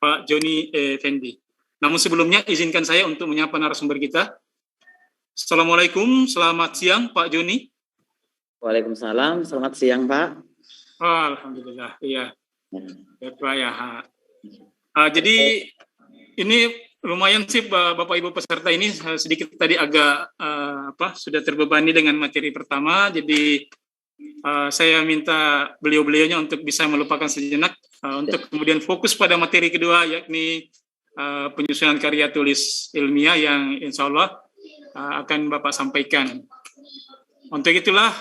Pak Joni Effendi. Namun sebelumnya izinkan saya untuk menyapa narasumber kita. Assalamualaikum, selamat siang Pak Joni. Waalaikumsalam, selamat siang Pak. Alhamdulillah, iya. Ya, Pak ya. Jadi ini lumayan sih Bapak Ibu peserta ini sedikit tadi agak sudah terbebani dengan materi pertama. Jadi saya minta beliau-beliaunya untuk bisa melupakan sejenak untuk kemudian fokus pada materi kedua, yakni penyusunan karya tulis ilmiah yang insya Allah akan Bapak sampaikan. Untuk itulah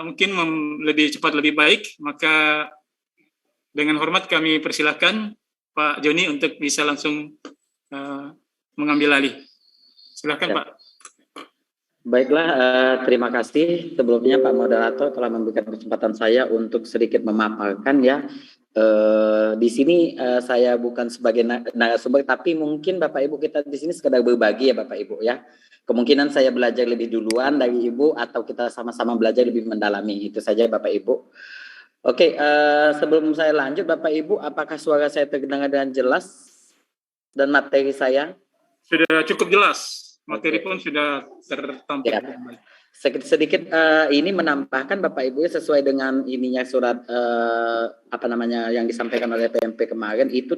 mungkin lebih cepat lebih baik, maka dengan hormat kami persilahkan Pak Joni untuk bisa langsung mengambil alih. Silakan Pak. Baiklah, terima kasih sebelumnya Pak Moderator telah memberikan kesempatan saya untuk sedikit memaparkan ya. Di sini saya bukan sebagai narasumber, tapi mungkin Bapak Ibu kita di sini sekedar berbagi ya Bapak Ibu ya. Kemungkinan saya belajar lebih duluan dari Ibu atau kita sama-sama belajar lebih mendalami, itu saja Bapak Ibu. Oke, sebelum saya lanjut Bapak Ibu, apakah suara saya terdengar dengan jelas dan materi saya? Sudah cukup jelas, materi pun sudah tertampil. Ya. Sedikit ini menambahkan Bapak Ibu sesuai dengan ininya surat yang disampaikan oleh PMP kemarin itu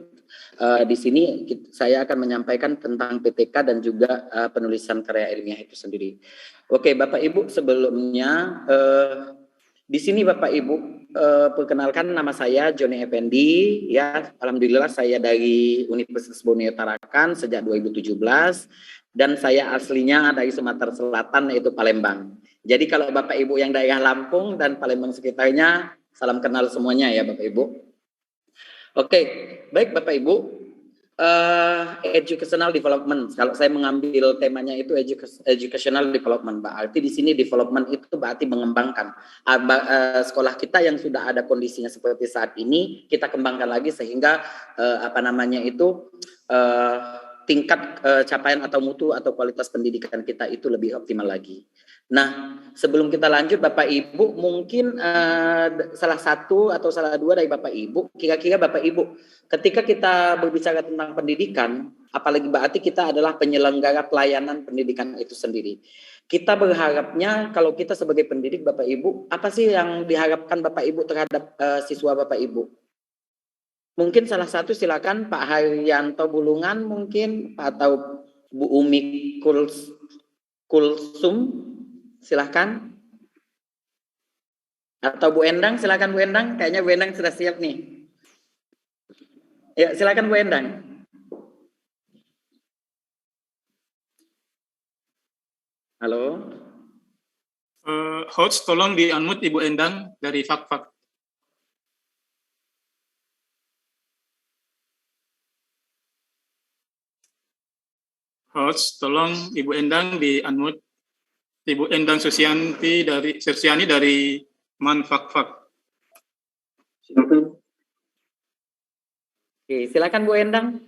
di sini saya akan menyampaikan tentang PTK dan juga penulisan karya ilmiah itu sendiri. Oke Bapak Ibu, sebelumnya di sini Bapak Ibu perkenalkan nama saya Joni Effendi ya. Alhamdulillah saya dari Universitas Borneo Tarakan sejak 2017. Dan saya aslinya dari Sumatera Selatan, yaitu Palembang. Jadi kalau Bapak Ibu yang daerah Lampung dan Palembang sekitarnya, salam kenal semuanya ya Bapak Ibu. Oke, baik Bapak Ibu. Educational development. Kalau saya mengambil temanya itu educational development, berarti di sini development itu berarti mengembangkan. Sekolah kita yang sudah ada kondisinya seperti saat ini, kita kembangkan lagi sehingga tingkat capaian atau mutu atau kualitas pendidikan kita itu lebih optimal lagi. Nah, sebelum kita lanjut Bapak Ibu, mungkin salah satu atau salah dua dari Bapak Ibu, kira-kira Bapak Ibu, ketika kita berbicara tentang pendidikan, apalagi berarti kita adalah penyelenggara pelayanan pendidikan itu sendiri. Kita berharapnya kalau kita sebagai pendidik Bapak Ibu, apa sih yang diharapkan Bapak Ibu terhadap siswa Bapak Ibu? Mungkin salah satu silakan Pak Haryanto Bulungan mungkin atau Bu Umi Kulsum silakan. Atau Bu Endang silakan Bu Endang, kayaknya Bu Endang sudah siap nih. Ya, silakan Bu Endang. Halo. Host tolong di-unmute Ibu Endang dari Fak-Fak. Host, tolong Ibu Endang di-unmute. Ibu Endang Sersiani dari Manfak-Fak. Silakan. Oke, silakan Bu Endang.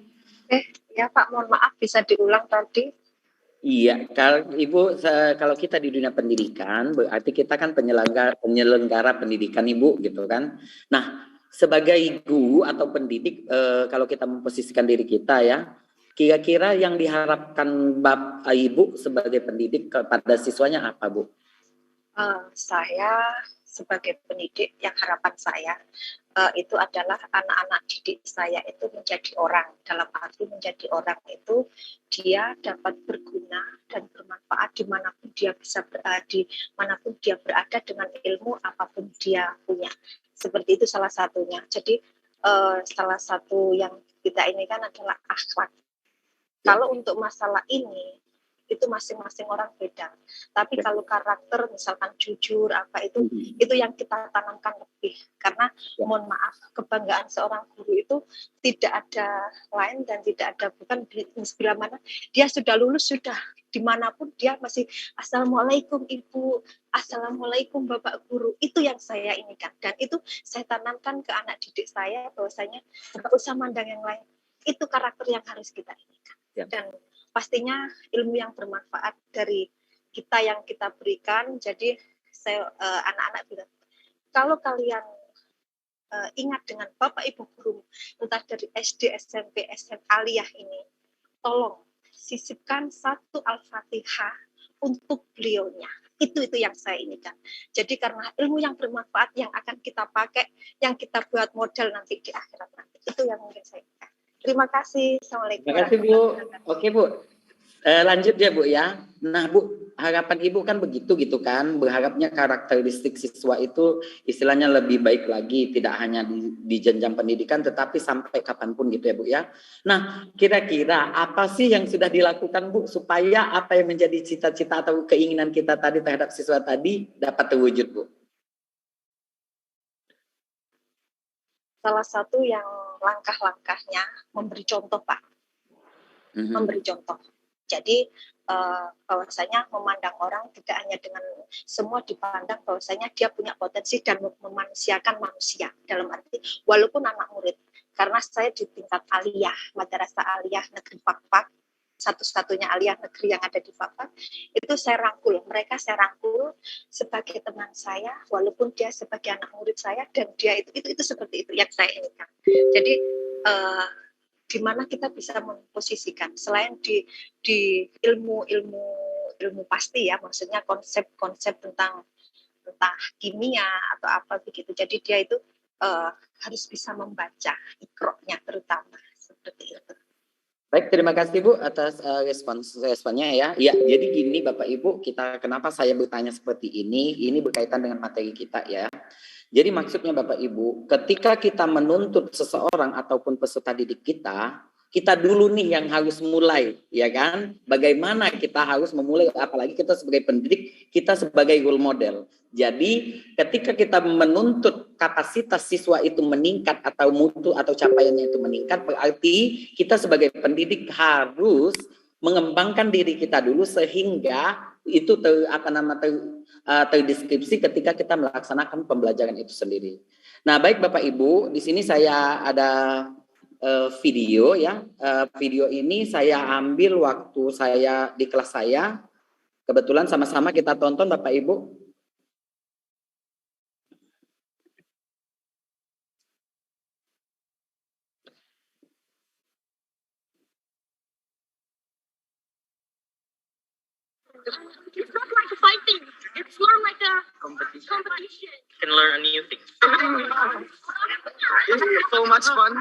Ya Pak, mohon maaf bisa diulang tadi. Iya, kalau kita di dunia pendidikan berarti kita kan penyelenggara pendidikan Ibu gitu kan. Nah, sebagai guru atau pendidik kalau kita memposisikan diri kita ya, kira-kira yang diharapkan Bapak Ibu sebagai pendidik kepada siswanya apa Bu? Saya sebagai pendidik yang harapan saya itu adalah anak-anak didik saya itu menjadi orang. Dalam arti menjadi orang itu dia dapat berguna dan bermanfaat dimanapun dia bisa dimanapun dia berada dengan ilmu apapun dia punya. Seperti itu salah satunya. Jadi salah satu yang kita ini kan adalah akhlak. Kalau untuk masalah ini itu masing-masing orang beda. Tapi kalau karakter misalkan jujur apa itu yang kita tanamkan lebih. Karena mohon maaf, kebanggaan seorang guru itu tidak ada lain dan tidak ada bukan bila mana dia sudah lulus, sudah dimanapun dia masih assalamualaikum ibu, assalamualaikum bapak guru. Itu yang saya inginkan dan itu saya tanamkan ke anak didik saya bahwasanya tidak usah mandang yang lain. Itu karakter yang harus kita inginkan. Dan pastinya ilmu yang bermanfaat dari kita yang kita berikan. Jadi saya anak-anak bilang, kalau kalian ingat dengan Bapak Ibu guru, entah dari SD, SMP, SMA, aliyah ini, tolong sisipkan satu Al-Fatihah untuk beliaunya. Itu yang saya inginkan. Jadi karena ilmu yang bermanfaat yang akan kita pakai, yang kita buat model nanti di akhirat nanti. Itu yang mungkin saya inginkan. Terima kasih. Assalamualaikum. Terima kasih Bu. Oke Bu. Lanjut ya Bu ya. Nah Bu, harapan Ibu kan begitu gitu kan. Berharapnya karakteristik siswa itu istilahnya lebih baik lagi. Tidak hanya di jenjang pendidikan tetapi sampai kapanpun gitu ya Bu ya. Nah kira-kira apa sih yang sudah dilakukan Bu supaya apa yang menjadi cita-cita atau keinginan kita tadi terhadap siswa tadi dapat terwujud Bu? Salah satu yang langkah-langkahnya memberi contoh Pak. Memberi contoh. Jadi bahwasanya memandang orang tidak hanya dengan semua dipandang bahwasanya dia punya potensi dan memanusiakan manusia, dalam arti walaupun anak murid, karena saya di tingkat aliyah, madrasah aliyah negeri Fakfak, satu-satunya aliyah negeri yang ada di Fakfak, itu saya rangkul, mereka saya rangkul sebagai teman saya, walaupun dia sebagai anak murid saya, dan dia itu seperti itu yang saya inginkan. Jadi di mana kita bisa memposisikan selain di ilmu pasti ya, maksudnya konsep tentang kimia atau apa begitu. Jadi dia itu harus bisa membaca ikroknya terutama seperti itu. Baik, terima kasih Bu atas responnya ya. Ya, jadi gini Bapak Ibu, kenapa saya bertanya seperti ini berkaitan dengan materi kita ya. Jadi maksudnya Bapak Ibu, ketika kita menuntut seseorang ataupun peserta didik kita dulu nih yang harus mulai, ya kan? Bagaimana kita harus memulai, apalagi kita sebagai pendidik, kita sebagai role model. Jadi ketika kita menuntut kapasitas siswa itu meningkat atau mutu atau capaiannya itu meningkat, berarti kita sebagai pendidik harus mengembangkan diri kita dulu sehingga itu terdeskripsi ketika kita melaksanakan pembelajaran itu sendiri. Nah, baik Bapak Ibu, di sini saya ada video ya. Video ini saya ambil waktu saya di kelas saya. Kebetulan sama-sama kita tonton Bapak Ibu. It's not like a fighting. It's more like a competition. You can learn a new thing. This is so much fun.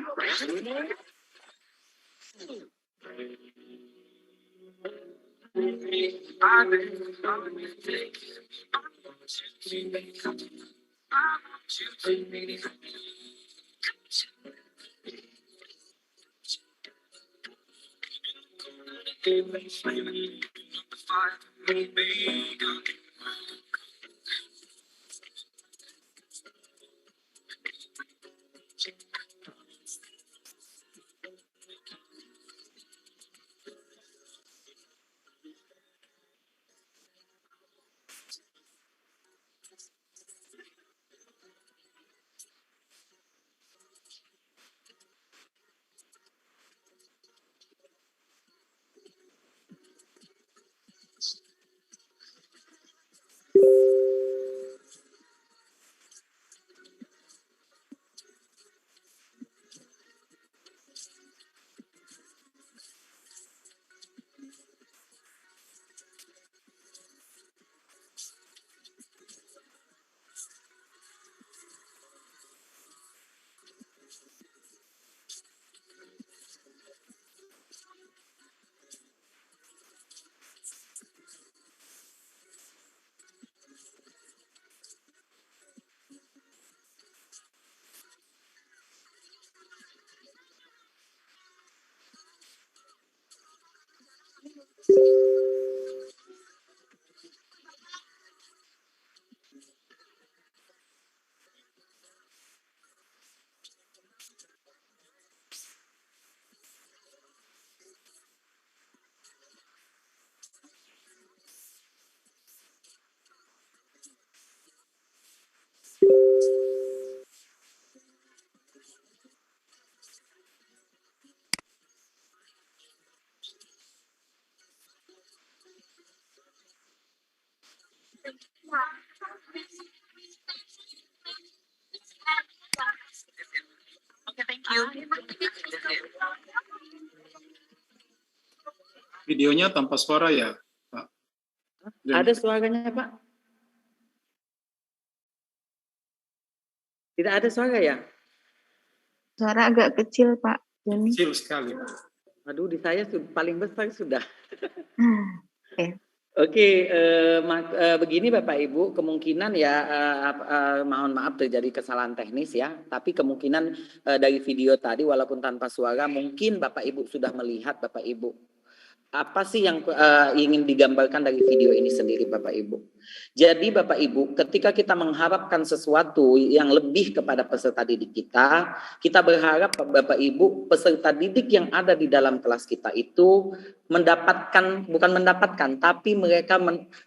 videonya tanpa suara ya, Pak? Ada suaranya, Pak? Tidak ada suara ya? Suara agak kecil, Pak Joni. Kecil sekali. Aduh, di saya paling besar sudah. Oke. Oke, begini Bapak Ibu, kemungkinan ya, mohon maaf terjadi kesalahan teknis ya, tapi kemungkinan dari video tadi walaupun tanpa suara, mungkin Bapak Ibu sudah melihat Bapak Ibu. Apa sih yang ingin digambarkan dari video ini sendiri Bapak Ibu? Jadi Bapak Ibu, ketika kita mengharapkan sesuatu yang lebih kepada peserta didik kita berharap Bapak Ibu peserta didik yang ada di dalam kelas kita itu bukan mendapatkan, tapi mereka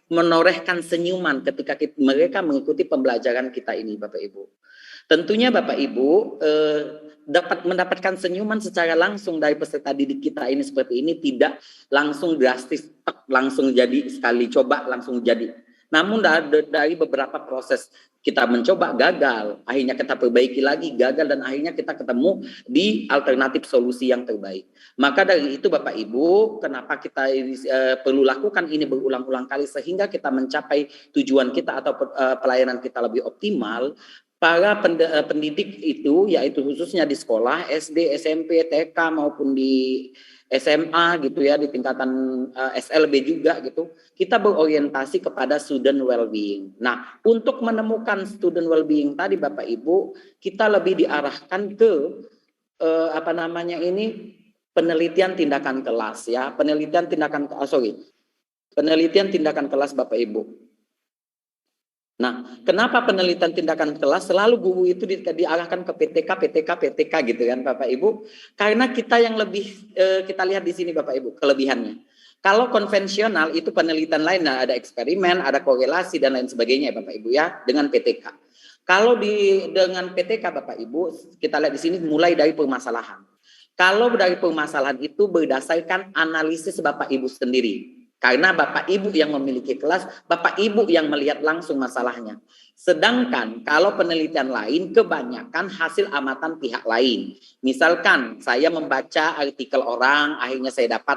menorehkan senyuman ketika mereka mengikuti pembelajaran kita ini Bapak Ibu. Tentunya Bapak Ibu dapat mendapatkan senyuman secara langsung dari peserta didik kita ini seperti ini, tidak langsung drastis, langsung jadi sekali coba langsung jadi. Namun dari beberapa proses kita mencoba gagal, akhirnya kita perbaiki lagi gagal, dan akhirnya kita ketemu di alternatif solusi yang terbaik. Maka dari itu Bapak Ibu, kenapa kita perlu lakukan ini berulang-ulang kali sehingga kita mencapai tujuan kita atau pelayanan kita lebih optimal. Para pendidik itu, yaitu khususnya di sekolah, SD, SMP, TK maupun di SMA gitu ya, di tingkatan SLB juga gitu, kita berorientasi kepada student well-being. Nah, untuk menemukan student well-being tadi Bapak Ibu, kita lebih diarahkan ke penelitian tindakan kelas ya, penelitian tindakan kelas Bapak Ibu. Nah, kenapa penelitian tindakan kelas selalu guru itu diarahkan ke PTK gitu kan Bapak Ibu? Karena kita yang lebih kita lihat di sini Bapak Ibu kelebihannya. Kalau konvensional itu penelitian lain, ada eksperimen, ada korelasi dan lain sebagainya Bapak Ibu ya dengan PTK. Kalau dengan PTK Bapak Ibu, kita lihat di sini mulai dari permasalahan. Kalau dari permasalahan itu berdasarkan analisis Bapak Ibu sendiri. Karena Bapak Ibu yang memiliki kelas, Bapak Ibu yang melihat langsung masalahnya. Sedangkan kalau penelitian lain kebanyakan hasil amatan pihak lain. Misalkan saya membaca artikel orang, akhirnya saya dapat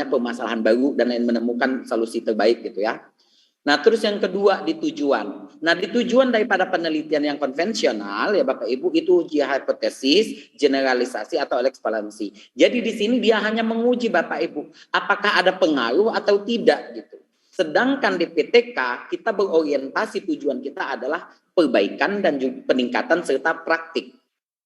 permasalahan baru dan menemukan solusi terbaik gitu ya. Nah, terus yang kedua di tujuan. Nah, di tujuan daripada penelitian yang konvensional ya Bapak Ibu itu uji hipotesis, generalisasi atau eksplanasi. Jadi di sini dia hanya menguji Bapak Ibu apakah ada pengaruh atau tidak gitu. Sedangkan di PTK kita berorientasi tujuan kita adalah perbaikan dan juga peningkatan serta praktik.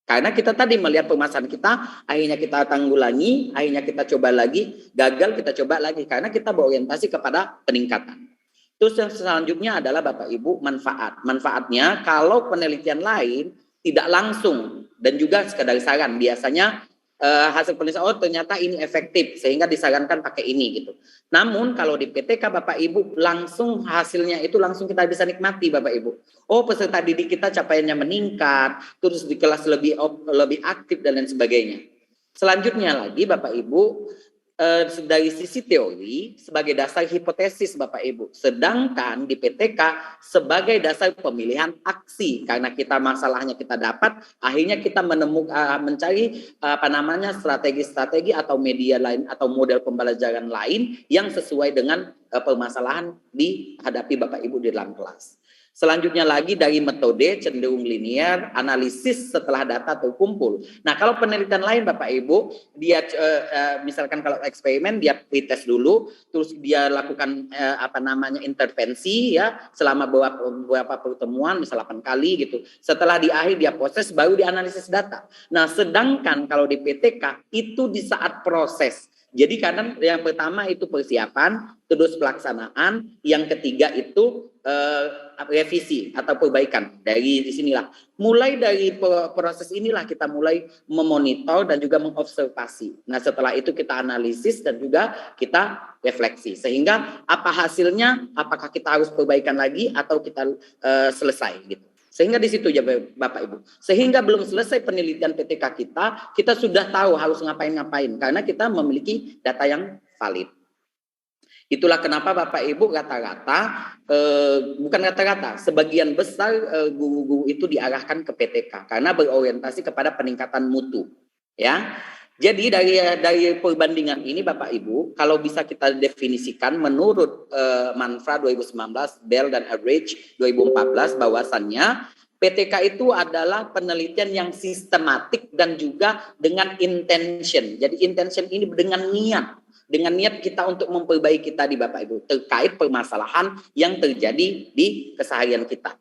Karena kita tadi melihat permasalahan kita, akhirnya kita tanggulangi, akhirnya kita coba lagi, gagal kita coba lagi karena kita berorientasi kepada peningkatan. Terus yang selanjutnya adalah Bapak Ibu manfaat. Manfaatnya kalau penelitian lain tidak langsung dan juga sekadar saran. Biasanya hasil penelitian ternyata ini efektif sehingga disarankan pakai ini gitu. Namun kalau di PTK Bapak Ibu langsung hasilnya itu langsung kita bisa nikmati Bapak Ibu. Oh, peserta didik kita capaiannya meningkat, terus di kelas lebih aktif dan lain sebagainya. Selanjutnya lagi Bapak Ibu dari sisi teori sebagai dasar hipotesis Bapak Ibu. Sedangkan di PTK sebagai dasar pemilihan aksi karena kita masalahnya kita dapat, akhirnya kita mencari strategi-strategi atau media lain atau model pembelajaran lain yang sesuai dengan permasalahan dihadapi Bapak Ibu di dalam kelas. Selanjutnya lagi dari metode cenderung linear, analisis setelah data terkumpul. Nah, kalau penelitian lain Bapak Ibu, dia misalkan kalau eksperimen dia pretest dulu, terus dia lakukan intervensi ya selama beberapa pertemuan, misal 8 kali gitu. Setelah di akhir dia proses baru dianalisis data. Nah, sedangkan kalau di PTK itu di saat proses. Jadi kadang yang pertama itu persiapan, terus pelaksanaan, yang ketiga itu revisi atau perbaikan. Dari sinilah, mulai dari proses inilah kita mulai memonitor dan juga mengobservasi. Nah, setelah itu kita analisis dan juga kita refleksi. Sehingga apa hasilnya, apakah kita harus perbaikan lagi atau kita selesai gitu. Sehingga di situ ya Bapak Ibu. Sehingga belum selesai penelitian PTK kita sudah tahu harus ngapain-ngapain karena kita memiliki data yang valid. Itulah kenapa Bapak Ibu bukan rata-rata, sebagian besar guru-guru itu diarahkan ke PTK karena berorientasi kepada peningkatan mutu. Ya. Jadi dari perbandingan ini Bapak Ibu, kalau bisa kita definisikan menurut Manfra 2019, Bell dan Average 2014 bahwasannya PTK itu adalah penelitian yang sistematik dan juga dengan intention. Jadi intention ini dengan niat kita untuk memperbaiki tadi Bapak Ibu terkait permasalahan yang terjadi di keseharian kita.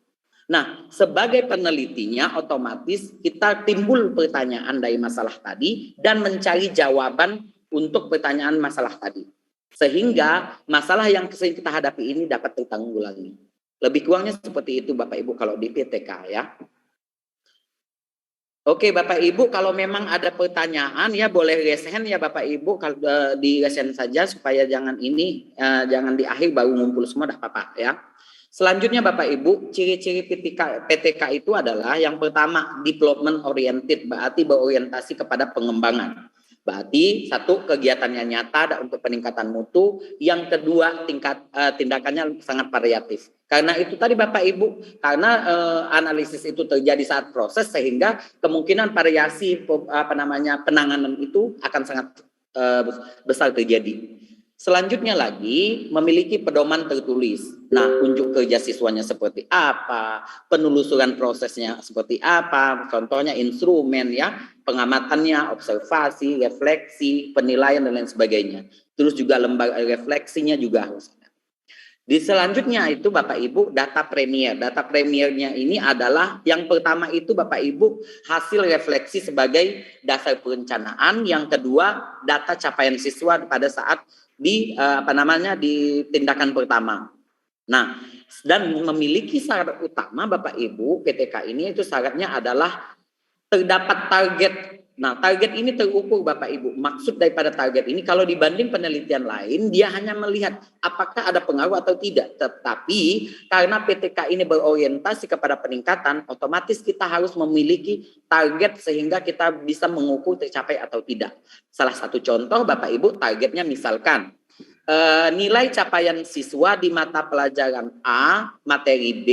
Nah, sebagai penelitinya otomatis kita timbul pertanyaan dari masalah tadi dan mencari jawaban untuk pertanyaan masalah tadi. Sehingga masalah yang sering kita hadapi ini dapat tertanggulangi. Lebih kurangnya seperti itu Bapak Ibu kalau di PTK ya. Oke Bapak Ibu, kalau memang ada pertanyaan ya boleh raise hand ya Bapak Ibu, kalau di raise hand saja supaya jangan jangan di akhir baru ngumpul semua dah apa-apa ya. Selanjutnya Bapak Ibu, ciri-ciri PTK itu adalah yang pertama development oriented, berarti berorientasi kepada pengembangan. Berarti satu, kegiatannya nyata untuk peningkatan mutu, yang kedua tindakannya sangat variatif. Karena itu tadi Bapak Ibu, karena analisis itu terjadi saat proses sehingga kemungkinan variasi penanganan itu akan sangat besar terjadi. Selanjutnya lagi memiliki pedoman tertulis. Nah, unjuk kerja siswanya seperti apa, penelusuran prosesnya seperti apa, contohnya instrumen ya, pengamatannya, observasi, refleksi, penilaian dan lain sebagainya. Terus juga lembaga refleksinya juga harus ada. Di selanjutnya itu Bapak Ibu data premier. Data premiernya ini adalah yang pertama itu Bapak Ibu hasil refleksi sebagai dasar perencanaan, yang kedua data capaian siswa pada saat di tindakan pertama. Nah, dan memiliki syarat utama Bapak Ibu PTK ini itu syaratnya adalah terdapat target. Nah, target ini terukur Bapak Ibu. Maksud daripada target ini kalau dibanding penelitian lain dia hanya melihat apakah ada pengaruh atau tidak. Tetapi karena PTK ini berorientasi kepada peningkatan, otomatis kita harus memiliki target sehingga kita bisa mengukur tercapai atau tidak. Salah satu contoh Bapak Ibu targetnya misalkan nilai capaian siswa di mata pelajaran A, materi B,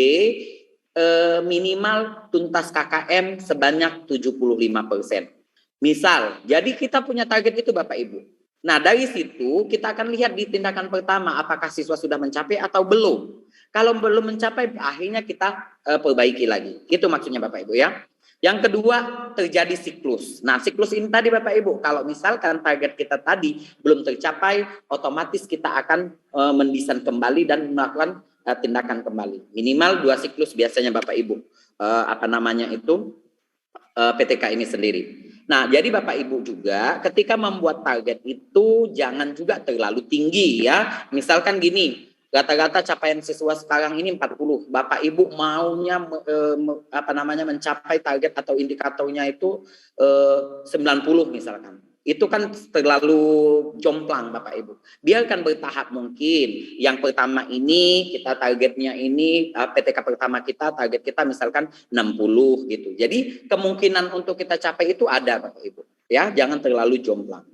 minimal tuntas KKM sebanyak 75%. Misal, jadi kita punya target itu Bapak Ibu. Nah, dari situ kita akan lihat di tindakan pertama apakah siswa sudah mencapai atau belum. Kalau belum mencapai, akhirnya kita perbaiki lagi. Itu maksudnya Bapak Ibu ya. Yang kedua, terjadi siklus. Nah, siklus ini tadi Bapak Ibu, kalau misalkan target kita tadi belum tercapai, otomatis kita akan mendesain kembali dan melakukan tindakan kembali. Minimal 2 siklus biasanya Bapak Ibu. PTK ini sendiri. Nah, jadi Bapak Ibu juga ketika membuat target itu jangan juga terlalu tinggi ya. Misalkan gini, rata-rata capaian siswa sekarang ini 40. Bapak Ibu maunya mencapai target atau indikatornya itu 90 misalkan. Itu kan terlalu jomplang Bapak Ibu. Biarkan bertahap mungkin. Yang pertama ini kita targetnya ini PTK pertama kita target kita misalkan 60 gitu. Jadi kemungkinan untuk kita capai itu ada Bapak Ibu. Ya, jangan terlalu jomplang.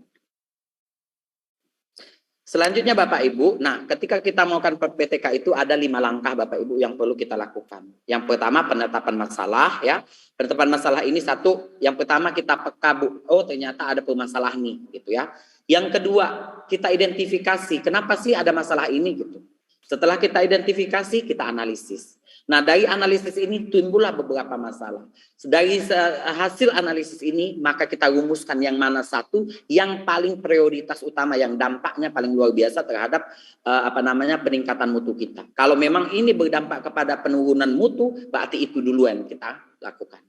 Selanjutnya Bapak Ibu, nah ketika kita melakukan PTK itu ada 5 langkah Bapak Ibu yang perlu kita lakukan. Yang pertama penetapan masalah ya. Penetapan masalah ini satu, yang pertama kita peka Bu, oh ternyata ada permasalahan nih gitu ya. Yang kedua, kita identifikasi kenapa sih ada masalah ini gitu. Setelah kita identifikasi, kita analisis. Nah, dari analisis ini timbullah beberapa masalah. Dari hasil analisis ini, maka kita rumuskan yang mana satu yang paling prioritas utama, yang dampaknya paling luar biasa terhadap peningkatan mutu kita. Kalau memang ini berdampak kepada penurunan mutu, berarti itu dulu yang kita lakukan.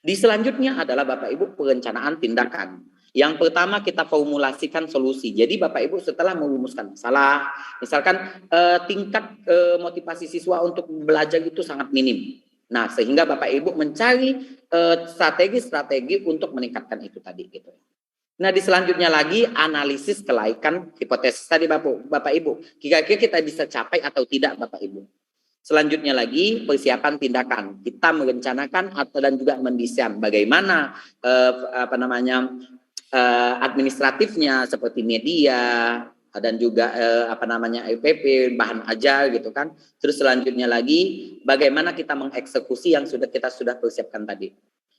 Di selanjutnya adalah Bapak Ibu perencanaan tindakan. Yang pertama kita formulasikan solusi. Jadi Bapak Ibu setelah merumuskan masalah, misalkan tingkat motivasi siswa untuk belajar itu sangat minim. Nah, sehingga Bapak Ibu mencari strategi-strategi untuk meningkatkan itu tadi gitu. Nah, di selanjutnya lagi analisis kelaikan hipotesis tadi Bapak Ibu. Kira-kira kita bisa capai atau tidak Bapak Ibu. Selanjutnya lagi persiapan tindakan. Kita merencanakan dan juga mendesain bagaimana administratifnya seperti media dan juga EPP, bahan ajar gitu kan. Terus selanjutnya lagi bagaimana kita mengeksekusi yang kita sudah persiapkan tadi.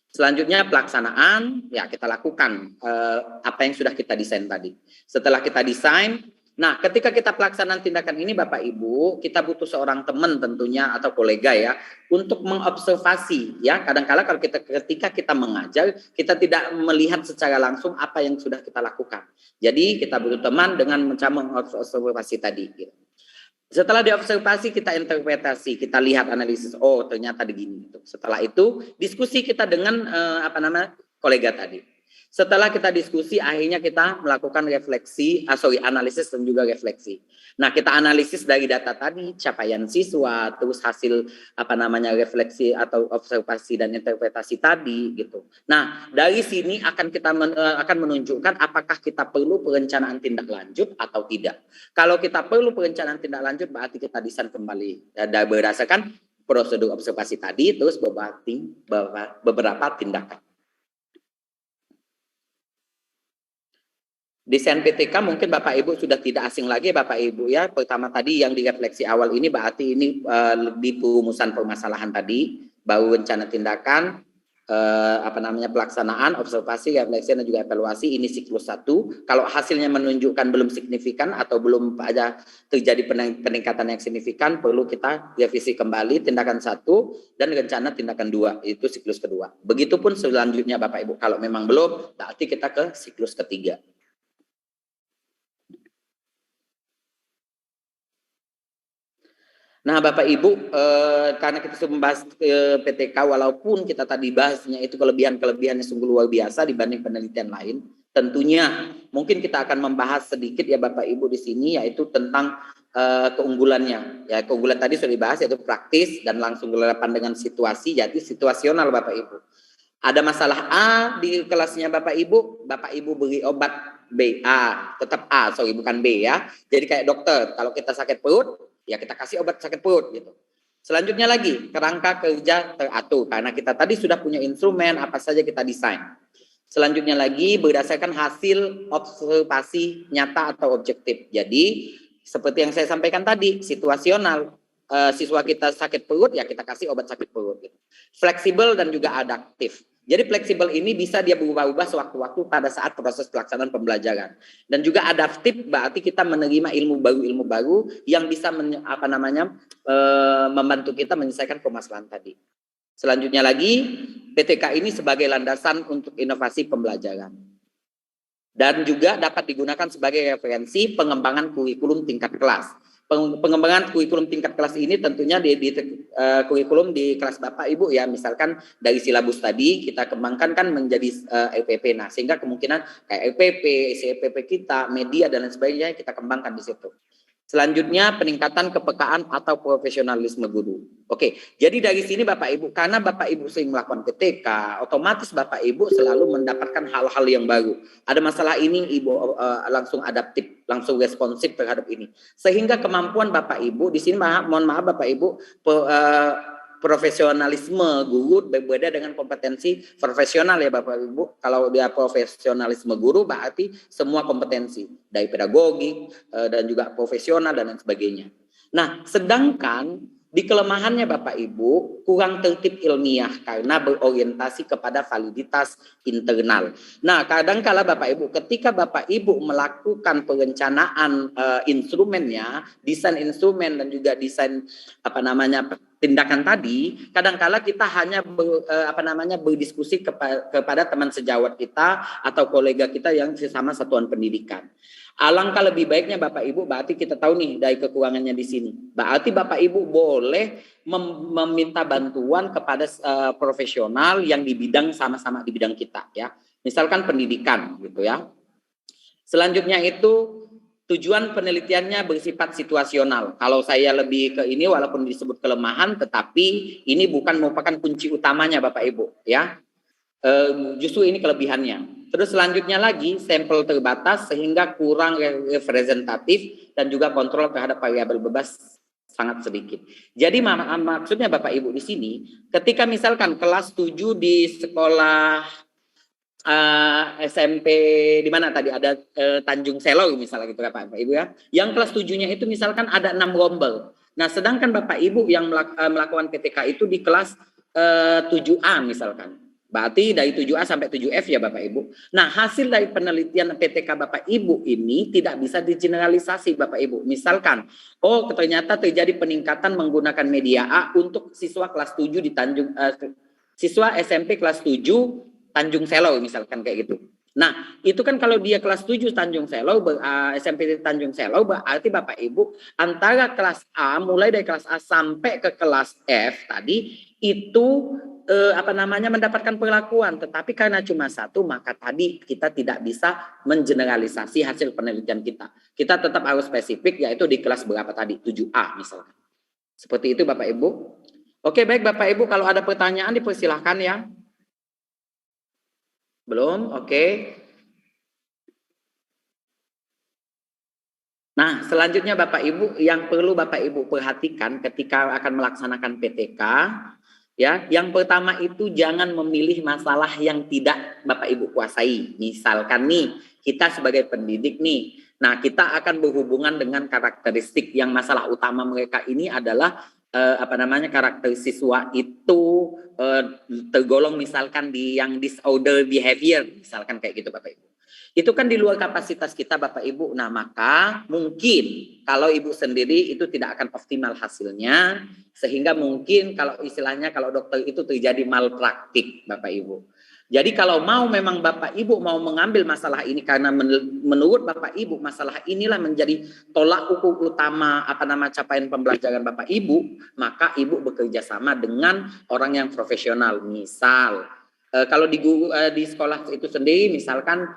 Selanjutnya pelaksanaan, ya kita lakukan apa yang sudah kita desain tadi. Setelah kita desain, nah ketika kita pelaksanaan tindakan ini Bapak Ibu, kita butuh seorang teman tentunya atau kolega ya, untuk mengobservasi ya. Kadang-kala kalau ketika kita mengajar, kita tidak melihat secara langsung apa yang sudah kita lakukan. Jadi kita butuh teman dengan mencoba mengobservasi tadi. Gitu. Setelah diobservasi, kita interpretasi, kita lihat analisis. Oh, ternyata begini. Setelah itu, diskusi kita dengan kolega tadi. Setelah kita diskusi, akhirnya kita melakukan refleksi, analisis dan juga refleksi. Nah, kita analisis dari data tadi, capaian siswa, terus hasil refleksi atau observasi dan interpretasi tadi, gitu. Nah, dari sini akan menunjukkan apakah kita perlu perencanaan tindak lanjut atau tidak. Kalau kita perlu perencanaan tindak lanjut, berarti kita desain kembali berdasarkan prosedur observasi tadi, terus beberapa tindakan. Desain PTK mungkin Bapak Ibu sudah tidak asing lagi Bapak Ibu ya. Pertama tadi yang direfleksi awal ini berarti ini di perumusan permasalahan tadi, baru rencana tindakan, pelaksanaan, observasi, refleksi dan juga evaluasi. Ini siklus 1. Kalau hasilnya menunjukkan belum signifikan atau belum ada terjadi peningkatan yang signifikan, perlu kita revisi kembali tindakan 1 dan rencana tindakan 2. Itu siklus kedua. Begitupun selanjutnya Bapak Ibu. Kalau memang belum, berarti kita ke siklus ketiga. Nah Bapak Ibu, karena kita sudah membahas PTK, walaupun kita tadi bahasnya itu kelebihan-kelebihannya sungguh luar biasa dibanding penelitian lain, tentunya mungkin kita akan membahas sedikit ya Bapak Ibu di sini, yaitu tentang keunggulannya. Ya, keunggulan tadi sudah dibahas, yaitu praktis dan langsung relevan dengan situasi, jadi situasional Bapak Ibu. Ada masalah A di kelasnya Bapak Ibu beri obat B, tetap A, bukan B ya. Jadi kayak dokter, kalau kita sakit perut, ya kita kasih obat sakit perut gitu. Selanjutnya lagi, kerangka kerja teratur. Karena kita tadi sudah punya instrumen, apa saja kita desain. Selanjutnya lagi, berdasarkan hasil observasi nyata atau objektif. Jadi, seperti yang saya sampaikan tadi, situasional. Siswa kita sakit perut, ya kita kasih obat sakit perut. Gitu. Fleksibel dan juga adaptif. Jadi fleksibel ini bisa dia berubah-ubah sewaktu-waktu pada saat proses pelaksanaan pembelajaran. Dan juga adaptif berarti kita menerima ilmu baru yang bisa membantu kita menyelesaikan permasalahan tadi. Selanjutnya lagi, PTK ini sebagai landasan untuk inovasi pembelajaran. Dan juga dapat digunakan sebagai referensi pengembangan kurikulum tingkat kelas. Pengembangan kurikulum tingkat kelas ini tentunya di kurikulum di kelas Bapak Ibu ya, misalkan dari silabus tadi kita kembangkan kan menjadi EPP. Nah, sehingga kemungkinan kayak EPP, isi EPP kita, media dan lain sebagainya kita kembangkan di situ. Selanjutnya peningkatan kepekaan atau profesionalisme guru. Oke, jadi dari sini Bapak Ibu, karena Bapak Ibu sering melakukan PTK, otomatis Bapak Ibu selalu mendapatkan hal-hal yang baru. Ada masalah ini, Ibu langsung adaptif, langsung responsif terhadap ini. Sehingga kemampuan Bapak Ibu, di sini mohon maaf Bapak Ibu, profesionalisme guru berbeda dengan kompetensi profesional ya Bapak Ibu. Kalau dia profesionalisme guru berarti semua kompetensi dari pedagogik dan juga profesional dan lain sebagainya. Nah, sedangkan di kelemahannya Bapak Ibu kurang tertib ilmiah karena berorientasi kepada validitas internal. Nah, kadang-kala Bapak Ibu ketika Bapak Ibu melakukan perencanaan instrumennya, desain instrumen dan juga desain tindakan tadi, kadang-kala kita hanya berdiskusi kepada teman sejawat kita atau kolega kita yang sesama satuan pendidikan. Alangkah lebih baiknya Bapak Ibu, berarti kita tahu nih dari kekurangannya di sini. Berarti Bapak Ibu boleh meminta bantuan kepada profesional yang di bidang sama-sama di bidang kita ya. Misalkan pendidikan gitu ya. Selanjutnya itu tujuan penelitiannya bersifat situasional. Kalau saya lebih ke ini walaupun disebut kelemahan, tetapi ini bukan merupakan kunci utamanya Bapak Ibu ya. Justru ini kelebihannya. Terus selanjutnya lagi sampel terbatas sehingga kurang representatif dan juga kontrol terhadap variabel bebas sangat sedikit. Jadi maksudnya Bapak Ibu di sini, ketika misalkan kelas 7 di sekolah SMP di mana tadi ada Tanjung Selo misalnya gitu Bapak Ibu ya. Yang kelas 7-nya itu misalkan ada 6 rombel. Nah, sedangkan Bapak Ibu yang melakukan PTK itu di kelas 7A misalkan. Berarti dari 7A sampai 7F ya Bapak Ibu. Nah, hasil dari penelitian PTK Bapak Ibu ini tidak bisa digeneralisasi Bapak Ibu. Misalkan, oh ternyata terjadi peningkatan menggunakan media A untuk siswa kelas 7 di siswa SMP kelas 7 Tanjung Selau misalkan kayak gitu. Nah, itu kan kalau dia kelas 7 Tanjung Selau, SMP Tanjung Selau, berarti Bapak Ibu antara kelas A, mulai dari kelas A sampai ke kelas F tadi, itu mendapatkan perlakuan, tetapi karena cuma satu maka tadi kita tidak bisa mengeneralisasi hasil penelitian kita. Kita tetap harus spesifik, yaitu di kelas berapa tadi, 7A misalkan. Seperti itu Bapak Ibu. Oke, baik Bapak Ibu, kalau ada pertanyaan dipersilahkan ya. Belum? Oke. Nah, selanjutnya Bapak Ibu, yang perlu Bapak Ibu perhatikan ketika akan melaksanakan PTK, ya, yang pertama itu jangan memilih masalah yang tidak Bapak Ibu kuasai. Misalkan nih, kita sebagai pendidik nih, nah kita akan berhubungan dengan karakteristik yang masalah utama mereka ini adalah karakter siswa itu tergolong misalkan di yang disorder behavior, misalkan kayak gitu Bapak Ibu. Itu kan di luar kapasitas kita Bapak Ibu. Nah, maka mungkin kalau Ibu sendiri itu tidak akan optimal hasilnya, sehingga mungkin kalau istilahnya kalau dokter itu terjadi malpraktik Bapak Ibu. Jadi kalau memang Bapak Ibu mau mengambil masalah ini karena menurut Bapak Ibu masalah inilah menjadi tolak ukur utama capaian pembelajaran Bapak Ibu, maka Ibu bekerja sama dengan orang yang profesional. Misal kalau di sekolah itu sendiri misalkan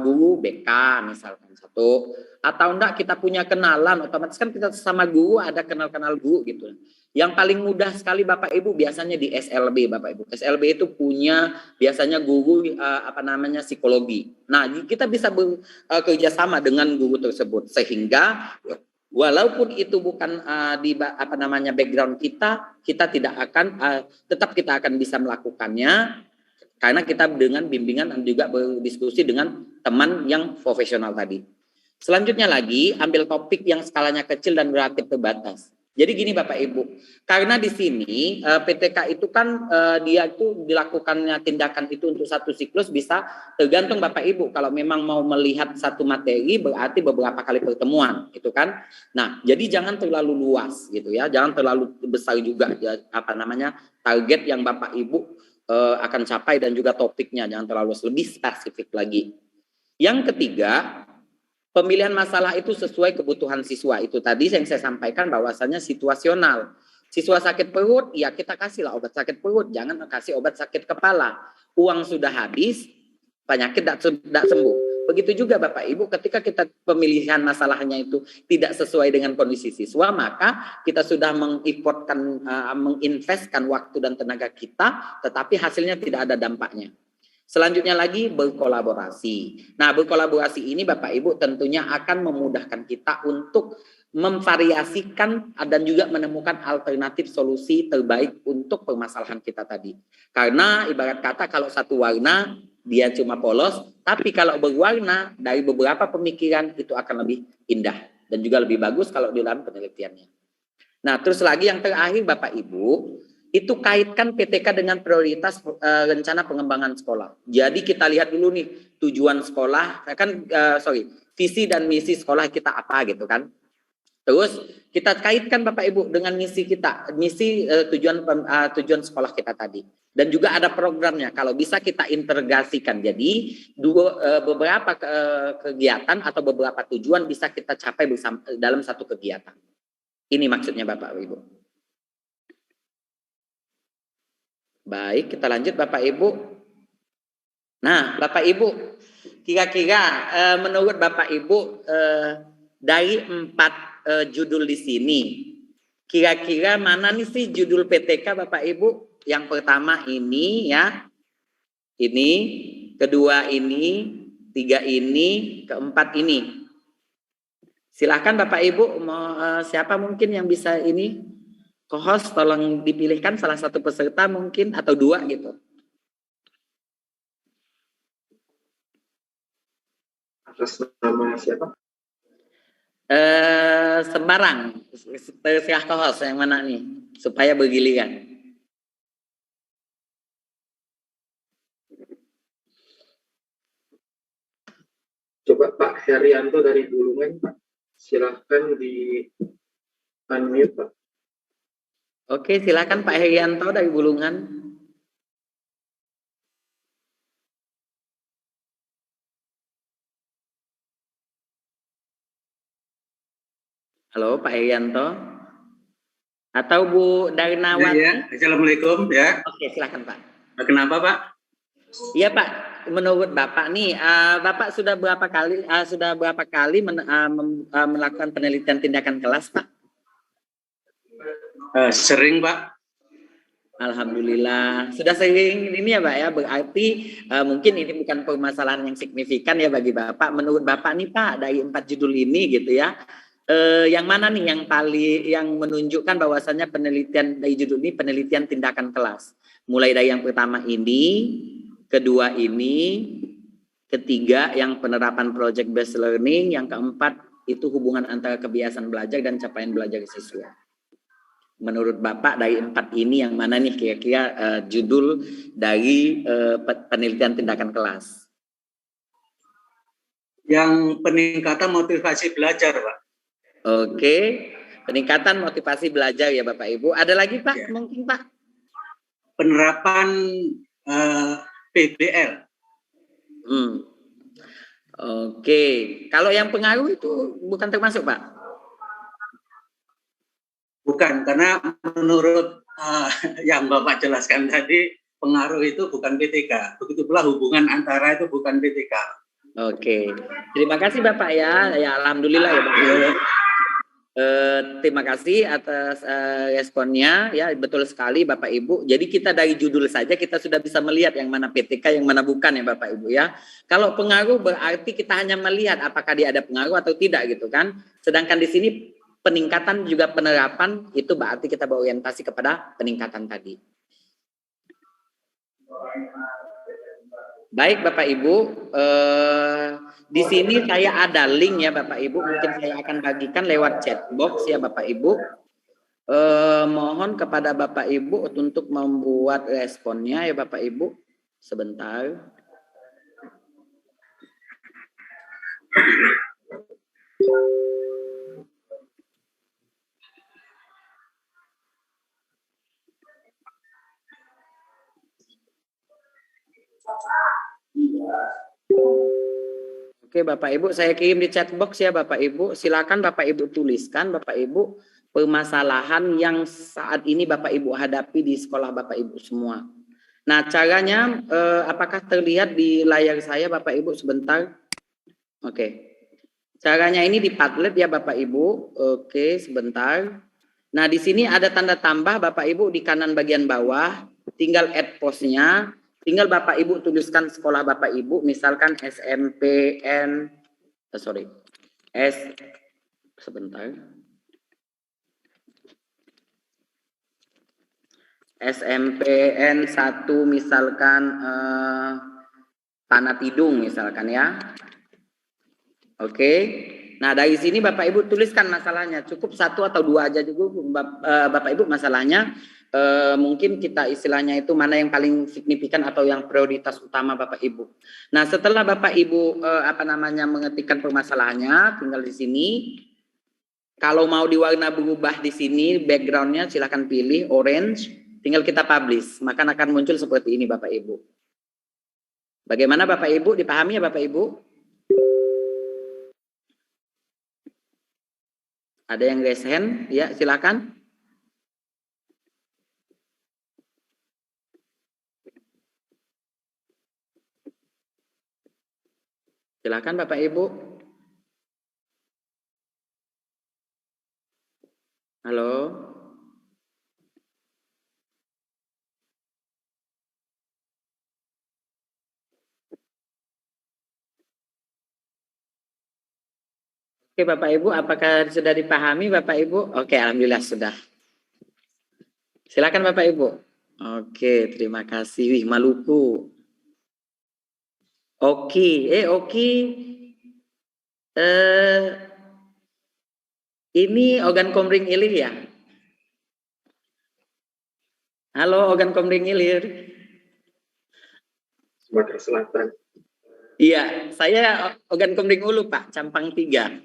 guru BK misalkan satu, atau enggak kita punya kenalan, otomatis kan kita sama guru ada kenal guru gitu. Yang paling mudah sekali Bapak Ibu biasanya di SLB Bapak Ibu. SLB itu punya biasanya guru psikologi. Nah, kita bisa bekerja sama dengan guru tersebut sehingga walaupun itu bukan background kita tidak akan tetap kita akan bisa melakukannya karena kita dengan bimbingan dan juga berdiskusi dengan teman yang profesional tadi. Selanjutnya lagi, ambil topik yang skalanya kecil dan relatif terbatas. Jadi gini Bapak Ibu, karena di sini PTK itu kan dia itu dilakukannya tindakan itu untuk satu siklus bisa tergantung Bapak Ibu. Kalau memang mau melihat satu materi berarti beberapa kali pertemuan, gitu kan. Nah, jadi jangan terlalu luas gitu ya, jangan terlalu besar juga target yang Bapak Ibu akan capai dan juga topiknya jangan terlalu lebih spesifik lagi. Yang ketiga, pemilihan masalah itu sesuai kebutuhan siswa. Itu tadi yang saya sampaikan bahwasannya situasional. Siswa sakit perut, ya kita kasihlah obat sakit perut. Jangan kasih obat sakit kepala. Uang sudah habis, penyakit tidak sembuh. Begitu juga Bapak Ibu, ketika kita pemilihan masalahnya itu tidak sesuai dengan kondisi siswa, maka kita sudah menginvestkan waktu dan tenaga kita, tetapi hasilnya tidak ada dampaknya. Selanjutnya lagi berkolaborasi. Nah, berkolaborasi ini Bapak Ibu tentunya akan memudahkan kita untuk memvariasikan dan juga menemukan alternatif solusi terbaik untuk permasalahan kita tadi. Karena ibarat kata kalau satu warna dia cuma polos, tapi kalau berwarna dari beberapa pemikiran itu akan lebih indah dan juga lebih bagus kalau di dalam penelitiannya. Nah, terus lagi yang terakhir Bapak Ibu, itu kaitkan PTK dengan prioritas rencana pengembangan sekolah. Jadi kita lihat dulu nih tujuan sekolah, visi dan misi sekolah kita apa gitu kan. Terus kita kaitkan Bapak Ibu dengan misi kita, tujuan sekolah kita tadi. Dan juga ada programnya, kalau bisa kita integrasikan. Jadi beberapa kegiatan atau beberapa tujuan bisa kita capai bersama dalam satu kegiatan. Ini maksudnya Bapak Ibu. Baik, kita lanjut Bapak Ibu. Nah, Bapak Ibu, kira-kira menurut Bapak Ibu dari 4 judul di sini, kira-kira mana nih sih judul PTK Bapak Ibu? Yang pertama ini ya, ini, kedua ini, 3 ini, keempat ini. Silakan Bapak Ibu, siapa mungkin yang bisa ini? Co-host tolong dipilihkan salah satu peserta mungkin atau 2 gitu. Atas nama siapa? Sembarang, terserah co-host yang mana nih supaya bergiliran. Bapak Herianto dari Bulungan, Pak. Silahkan di unmute, Pak. Oke, silakan Pak Herianto dari Bulungan. Halo Pak Herianto. Atau Bu Darnawati. Ya, Assalamualaikum ya. Oke, silakan Pak. Kenapa Pak? Iya Pak, menurut Bapak nih, Bapak sudah berapa kali melakukan penelitian tindakan kelas Pak? Sering Pak. Alhamdulillah, sudah sering ini ya Pak ya, berarti mungkin ini bukan permasalahan yang signifikan ya bagi Bapak. Menurut Bapak nih Pak, dari 4 judul ini gitu ya, yang mana nih yang menunjukkan bahwasannya penelitian dari judul ini penelitian tindakan kelas? Mulai dari yang pertama ini, kedua ini, ketiga yang penerapan project based learning, yang keempat itu hubungan antara kebiasaan belajar dan capaian belajar siswa. Menurut Bapak dari 4 ini yang mana nih kira-kira judul dari penelitian tindakan kelas? Yang peningkatan motivasi belajar Pak. Oke, peningkatan motivasi belajar ya Bapak Ibu. Ada lagi Pak ya. Mungkin Pak? Penerapan PBL. Oke, kalau yang pengaruh itu bukan termasuk Pak? Bukan, karena menurut yang Bapak jelaskan tadi, pengaruh itu bukan PTK. Begitu pula hubungan antara itu bukan PTK. Oke, terima kasih Bapak ya. Ya alhamdulillah ya Bapak. Terima kasih atas responnya ya, betul sekali Bapak Ibu. Jadi kita dari judul saja kita sudah bisa melihat yang mana PTK, yang mana bukan ya Bapak Ibu ya. Kalau pengaruh berarti kita hanya melihat apakah dia ada pengaruh atau tidak gitu kan. Sedangkan di sini peningkatan juga penerapan itu berarti kita berorientasi kepada peningkatan tadi. Baik Bapak Ibu, di sini saya ada link ya Bapak Ibu, mungkin saya akan bagikan lewat chat box ya Bapak Ibu. Mohon kepada Bapak Ibu untuk membuat responnya ya Bapak Ibu. Sebentar. Oke Bapak Ibu, saya kirim di chat box ya Bapak Ibu. Silakan Bapak Ibu tuliskan Bapak Ibu permasalahan yang saat ini Bapak Ibu hadapi di sekolah Bapak Ibu semua. Nah caranya apakah terlihat di layar saya Bapak Ibu sebentar? Oke. Caranya ini di Padlet ya Bapak Ibu. Oke sebentar. Nah di sini ada tanda tambah Bapak Ibu di kanan bagian bawah. Tinggal add postnya. Tinggal Bapak Ibu tuliskan sekolah Bapak Ibu, misalkan SMPN, SMPN 1 misalkan Tanah Tidung misalkan ya. Oke. Nah dari sini Bapak Ibu tuliskan masalahnya, cukup 1 atau 2 aja juga Bapak Ibu masalahnya. Mungkin kita istilahnya itu mana yang paling signifikan atau yang prioritas utama Bapak Ibu. Nah setelah Bapak Ibu mengetikkan permasalahannya, tinggal di sini. Kalau mau diwarna berubah di sini backgroundnya silahkan pilih orange, tinggal kita publish, maka akan muncul seperti ini Bapak Ibu. Bagaimana Bapak Ibu, dipahami ya Bapak Ibu? Ada yang raise hand? Ya silakan. Silakan Bapak Ibu. Halo. Oke Bapak Ibu, apakah sudah dipahami Bapak Ibu? Oke, alhamdulillah sudah. Silakan Bapak Ibu. Oke, terima kasih. Wih, Maluku. Oke, ini organ komring ilir ya? Halo, organ komring ilir. Sumatera Selatan. Iya, saya organ kemring ulu Pak, Campang 3.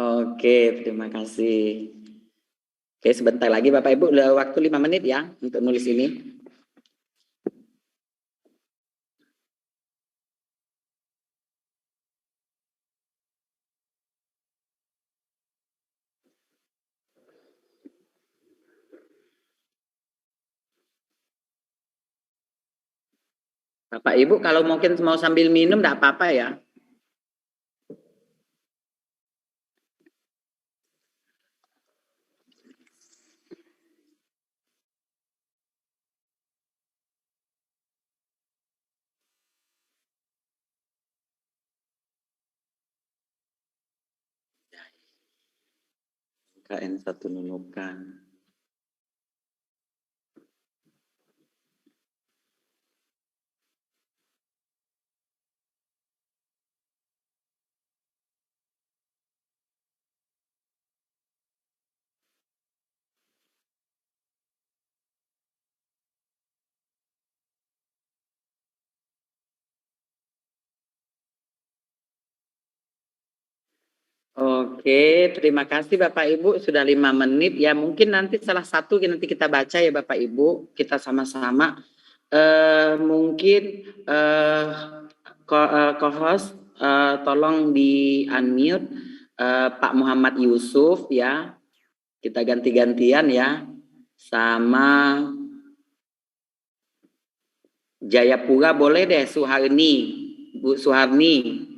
Oke, terima kasih. Oke, sebentar lagi Bapak Ibu, udah waktu 5 menit ya untuk nulis ini. Bapak Ibu kalau mungkin mau sambil minum enggak apa-apa ya. KN1 Nunukan. Oke, terima kasih Bapak Ibu sudah 5 menit ya. Mungkin nanti salah satu nanti kita baca ya Bapak Ibu, kita sama-sama. Mungkin co-host tolong di unmute Pak Muhammad Yusuf ya. Kita ganti-gantian ya. Sama Jayapura boleh deh, Suharni, Bu Suharni.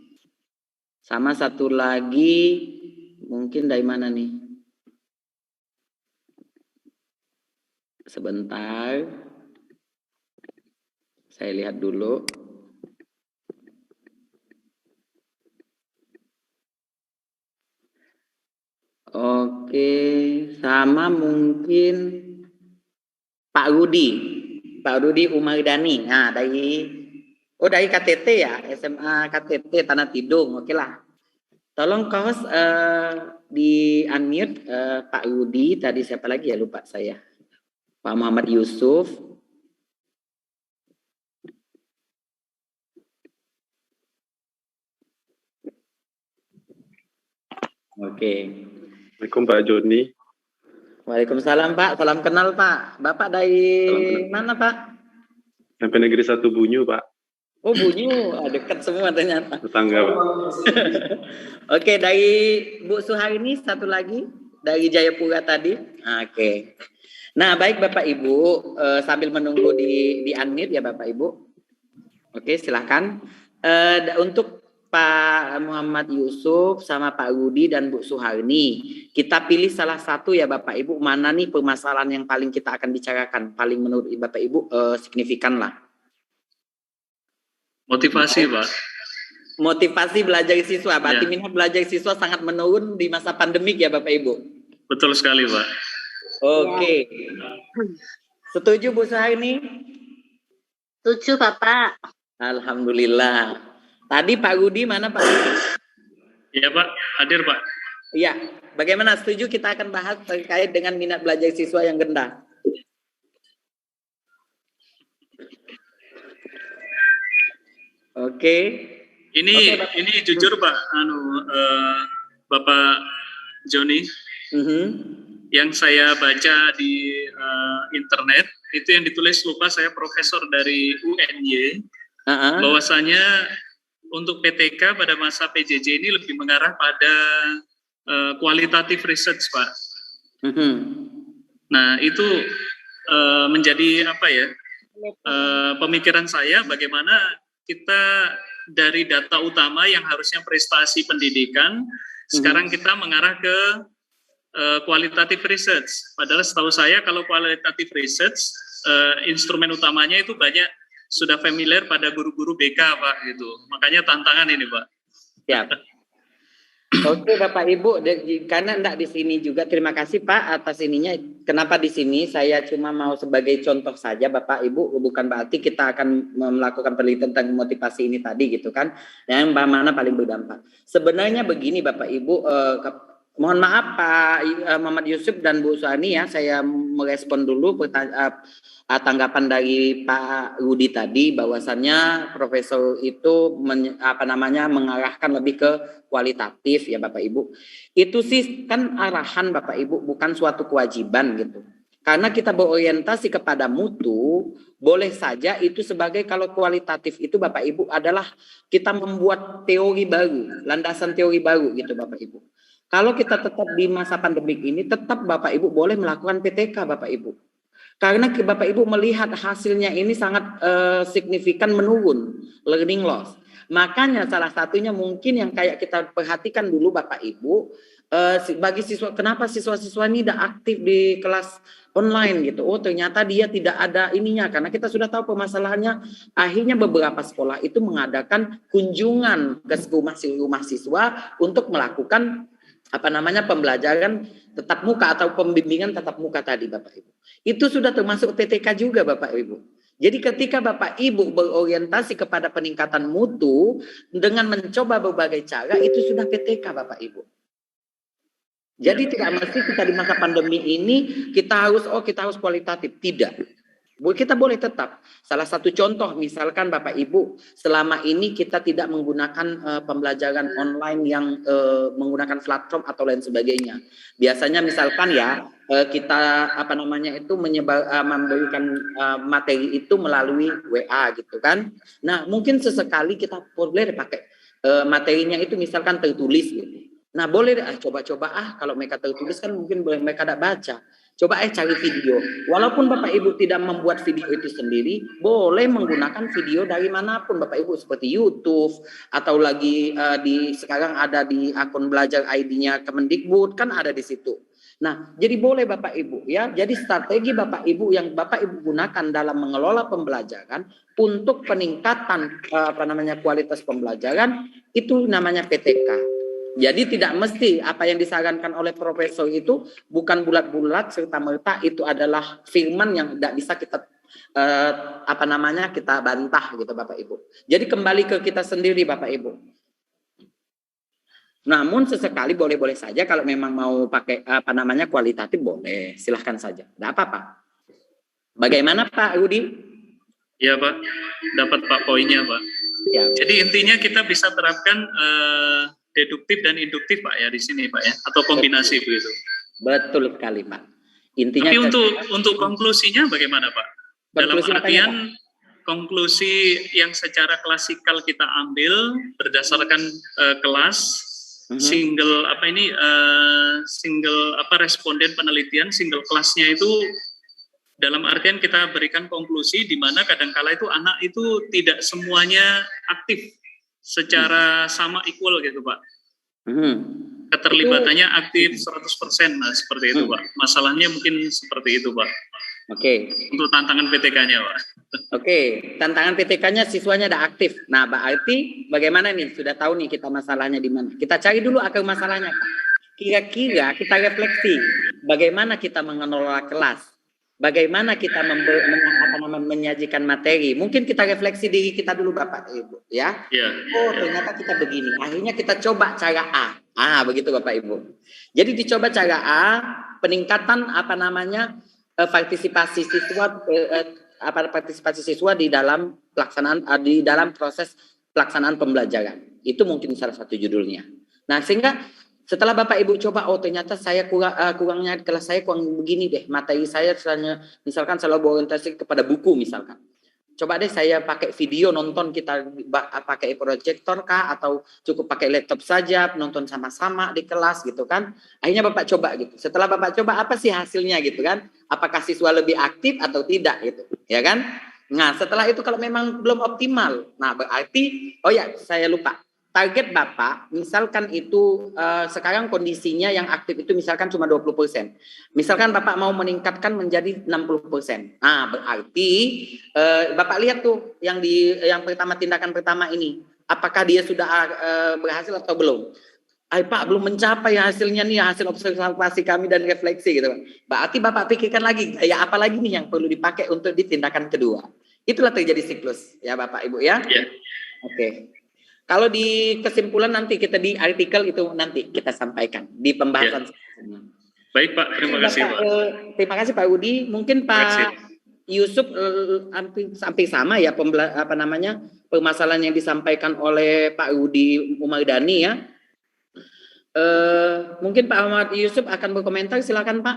Sama satu lagi, mungkin dari mana nih? Sebentar. Saya lihat dulu. Oke, sama mungkin Pak Rudi. Pak Rudi Umardani. Nah, dari KTT ya, SMA KTT Tanah Tidung. Oke lah. Tolong host di unmute Pak Rudi, tadi siapa lagi ya lupa saya. Pak Muhammad Yusuf. Oke. Assalamualaikum Pak Joni. Waalaikumsalam Pak, salam kenal Pak. Bapak dari mana Pak? SMP Negeri 1 Bunyu Pak. Oh Bunyu, dekat semua ternyata. Tetangga Pak. Oke, dari Bu Suharni satu lagi dari Jayapura tadi. Oke. Nah baik Bapak Ibu, sambil menunggu di unmute ya Bapak Ibu. Oke silahkan. Untuk Pak Muhammad Yusuf sama Pak Rudi dan Bu Suharni, kita pilih salah satu ya Bapak Ibu, mana nih permasalahan yang paling kita akan bicarakan, paling menurut Bapak Ibu signifikan lah. Motivasi, Pak. Motivasi belajar siswa, berarti minat belajar siswa sangat menurun di masa pandemik ya Bapak Ibu. Betul sekali, Pak. Oke. Setuju Bu Suharni? Setuju Bapak. Alhamdulillah. Tadi Pak Rudi mana Pak? Iya Pak, hadir Pak. Iya, bagaimana setuju kita akan bahas terkait dengan minat belajar siswa yang rendah? Oke. Ini jujur Pak, Bapak Joni, yang saya baca di internet itu yang ditulis lupa saya profesor dari UNY, bahwasanya untuk PTK pada masa PJJ ini lebih mengarah pada kualitatif research Pak. Nah itu menjadi apa ya? Pemikiran saya bagaimana kita dari data utama yang harusnya prestasi pendidikan, sekarang kita mengarah ke kualitatif research. Padahal setahu saya kalau kualitatif research, instrumen utamanya itu banyak sudah familiar pada guru-guru BK Pak gitu. Makanya tantangan ini Pak. Siap. Oke Bapak Ibu, karena enggak di sini juga terima kasih Pak atas ininya. Kenapa di sini saya cuma mau sebagai contoh saja Bapak Ibu, bukan berarti kita akan melakukan penelitian tentang motivasi ini tadi gitu kan. Yang mana paling berdampak. Sebenarnya begini Bapak Ibu, Mohon maaf Pak Muhammad Yusuf dan Bu Suhani ya, saya merespon dulu tanggapan dari Pak Rudi tadi bahwasannya profesor itu mengarahkan lebih ke kualitatif ya Bapak Ibu. Itu sih kan arahan Bapak Ibu, bukan suatu kewajiban gitu. Karena kita berorientasi kepada mutu, boleh saja itu sebagai kalau kualitatif itu Bapak Ibu adalah kita membuat teori baru, landasan teori baru gitu Bapak Ibu. Kalau kita tetap di masa pandemik ini, tetap Bapak Ibu boleh melakukan PTK Bapak Ibu. Karena Bapak Ibu melihat hasilnya ini sangat signifikan menurun, learning loss. Makanya salah satunya mungkin yang kayak kita perhatikan dulu Bapak Ibu, bagi siswa, kenapa siswa-siswa ini tidak aktif di kelas online gitu. Oh ternyata dia tidak ada ininya, karena kita sudah tahu permasalahannya. Akhirnya beberapa sekolah itu mengadakan kunjungan ke rumah siswa untuk melakukan pembelajaran tetap muka atau pembimbingan tetap muka tadi Bapak Ibu. Itu sudah termasuk PTK juga Bapak Ibu. Jadi ketika Bapak Ibu berorientasi kepada peningkatan mutu dengan mencoba berbagai cara, itu sudah PTK Bapak Ibu. Jadi tidak mesti kita di masa pandemi ini kita harus kualitatif, tidak. Kita boleh tetap. Salah satu contoh misalkan Bapak Ibu, selama ini kita tidak menggunakan pembelajaran online yang menggunakan platform atau lain sebagainya. Biasanya misalkan ya kita memberikan materi itu melalui WA gitu kan. Nah, mungkin sesekali kita boleh pakai materinya itu misalkan tertulis gitu. Nah, boleh coba-coba kalau mereka tertulis kan mungkin mereka tidak baca. Coba cari video. Walaupun Bapak Ibu tidak membuat video itu sendiri, boleh menggunakan video dari manapun Bapak Ibu seperti YouTube atau lagi sekarang ada di akun belajar ID-nya Kemendikbud kan ada di situ. Nah, jadi boleh Bapak Ibu ya. Jadi strategi Bapak Ibu yang Bapak Ibu gunakan dalam mengelola pembelajaran untuk peningkatan kualitas pembelajaran itu namanya PTK. Jadi tidak mesti apa yang disarankan oleh profesor itu bukan bulat-bulat serta-merta itu adalah firman yang tidak bisa kita kita bantah gitu Bapak Ibu. Jadi kembali ke kita sendiri Bapak Ibu. Namun sesekali boleh-boleh saja kalau memang mau pakai kualitatif boleh, silahkan saja. Tidak apa-apa. Bagaimana Pak Rudi? Ya Pak, dapat Pak poinnya Pak. Ya. Jadi intinya kita bisa terapkan deduktif dan induktif Pak ya di sini Pak ya, atau kombinasi begitu. Betul sekali Pak. Intinya. Tapi untuk konklusinya bagaimana Pak? Dalam artian konklusi yang secara klasikal kita ambil berdasarkan kelas single responden penelitian single kelasnya itu dalam artian kita berikan konklusi di mana kadangkala itu anak itu tidak semuanya aktif secara sama equal gitu Pak. Keterlibatannya aktif 100%, nah seperti itu Pak. Masalahnya mungkin seperti itu Pak. Oke. Untuk tantangan PTK-nya Pak. Oke, tantangan PTK-nya siswanya udah aktif. Nah, berarti bagaimana nih? Sudah tahu nih kita masalahnya di mana. Kita cari dulu akar masalahnya Pak. Kira-kira kita refleksi bagaimana kita mengelola kelas. Bagaimana kita menyajikan materi. Mungkin kita refleksi diri kita dulu Bapak Ibu ya. Oh ternyata kita begini. Akhirnya kita coba cara A. Begitu Bapak Ibu. Jadi dicoba cara A, peningkatan partisipasi siswa di dalam pelaksanaan di dalam proses pelaksanaan pembelajaran. Itu mungkin salah satu judulnya. Nah, sehingga setelah Bapak Ibu coba, oh ternyata saya kurangnya kelas saya kurang begini deh, materi saya misalkan selalu berorientasi kepada buku misalkan. Coba deh saya pakai video nonton, kita pakai proyektor kah atau cukup pakai laptop saja, nonton sama-sama di kelas gitu kan. Akhirnya Bapak coba gitu. Setelah Bapak coba apa sih hasilnya gitu kan? Apakah siswa lebih aktif atau tidak gitu, ya kan? Nah, setelah itu kalau memang belum optimal, nah berarti saya lupa. Target Bapak, misalkan itu sekarang kondisinya yang aktif itu misalkan cuma 20%. Misalkan Bapak mau meningkatkan menjadi 60%. Nah, berarti Bapak lihat tuh yang pertama, tindakan pertama ini. Apakah dia sudah berhasil atau belum? Pak, belum mencapai hasilnya nih, hasil observasi kami dan refleksi gitu. Berarti Bapak pikirkan lagi, ya apa lagi nih yang perlu dipakai untuk di tindakan kedua. Itulah terjadi siklus ya Bapak Ibu ya. Yeah. Oke. Kalau di kesimpulan nanti kita di artikel itu nanti kita sampaikan di pembahasan. Baik Pak, terima kasih Pak. Terima kasih Pak Rudi. Mungkin Pak Yusuf hampir sama ya permasalahan yang disampaikan oleh Pak Rudi Umardani ya. Mungkin Pak Ahmad Yusuf akan berkomentar, silakan Pak.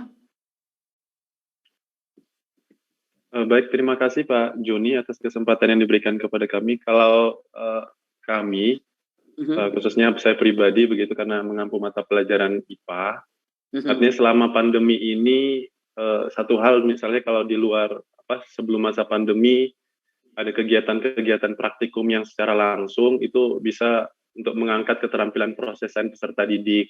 Baik, terima kasih Pak Joni atas kesempatan yang diberikan kepada kami. Kalau kami, khususnya saya pribadi begitu karena mengampu mata pelajaran IPA, artinya selama pandemi ini satu hal misalnya kalau di luar sebelum masa pandemi ada kegiatan-kegiatan praktikum yang secara langsung itu bisa untuk mengangkat keterampilan prosesan peserta didik.